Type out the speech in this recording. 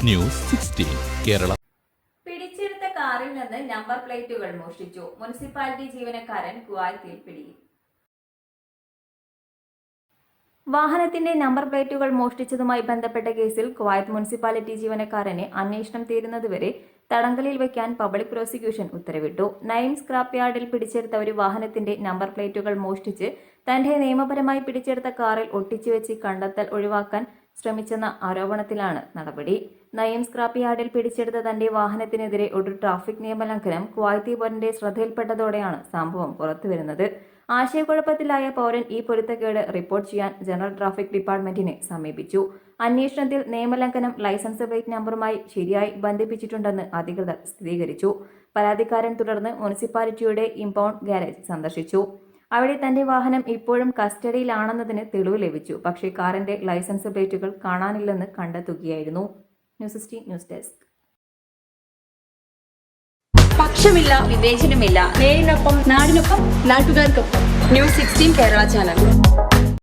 News 16 Kerala. പിടിച്ചെടുത്ത കാറിൽ നിന്ന് നമ്പർ പ്ലേറ്റുകൾ മോഷ്ടിച്ചു. മുനിസിപ്പാലിറ്റി ജീവനക്കാരൻ കുവൈത്തിൽ പിടിയിൽ. വാഹനത്തിന്റെ നമ്പർ പ്ലേറ്റുകൾ മോഷ്ടിച്ചതുമായി ബന്ധപ്പെട്ട കേസിൽ കുവൈത്ത് മുനിസിപ്പാലിറ്റി ജീവനക്കാരനെ അന്വേഷണം തീരുന്നതുവരെ തടങ്കലിൽ വയ്ക്കാൻ പബ്ലിക് പ്രോസിക്യൂഷൻ ഉത്തരവിട്ടു. നൈം സ്ക്രാപ്പ് യാർഡിൽ പിടിച്ചെടുത്ത ഒരു വാഹനത്തിന്റെ നമ്പർ പ്ലേറ്റുകൾ മോഷ്ടിച്ച് തന്റെ നിയമപരമായി പിടിച്ചെടുത്ത കാറിൽ ഒട്ടിച്ചുവെച്ച് കണ്ടെത്തൽ ഒഴിവാക്കാൻ ശ്രമിച്ചെന്ന ആരോപണത്തിലാണ് നടപടി. നയം സ്ക്രാപ്പ് യാർഡിൽ പിടിച്ചെടുത്ത തന്റെ വാഹനത്തിനെതിരെ ഒരു ട്രാഫിക് നിയമലംഘനം കുവൈത്തി പൗരന്റെ ശ്രദ്ധയിൽപ്പെട്ടതോടെയാണ് സംഭവം പുറത്തുവരുന്നത്. ആശയക്കുഴപ്പത്തിലായ പൗരൻ ഈ പൊരുത്തക്കേട് റിപ്പോർട്ട് ചെയ്യാൻ ജനറൽ ട്രാഫിക് ഡിപ്പാർട്ട്മെന്റിനെ സമീപിച്ചു. അന്വേഷണത്തിൽ നിയമലംഘനം ലൈസൻസ് പ്ലേറ്റ് നമ്പറുമായി ശരിയായി ബന്ധിപ്പിച്ചിട്ടുണ്ടെന്ന് അധികൃതർ സ്ഥിരീകരിച്ചു. പരാതിക്കാരൻ തുടർന്ന് മുനിസിപ്പാലിറ്റിയുടെ ഇമ്പൗണ്ട് ഗാരേജ് സന്ദർശിച്ചു. അവിടെ തന്റെ വാഹനം ഇപ്പോഴും കസ്റ്റഡിയിലാണെന്നതിന് തെളിവ് ലഭിച്ചു. പക്ഷേ കാറിന്റെ ലൈസൻസ് പ്ലേറ്റുകൾ കാണാനില്ലെന്ന് കണ്ടെത്തുകയായിരുന്നു. News 16 news desk. പക്ഷമില്ല, വിവേചനമില്ല. നേരിനൊപ്പം, നാടിനൊപ്പം, നാട്ടുകാർക്കൊപ്പം. News 16 Kerala channel.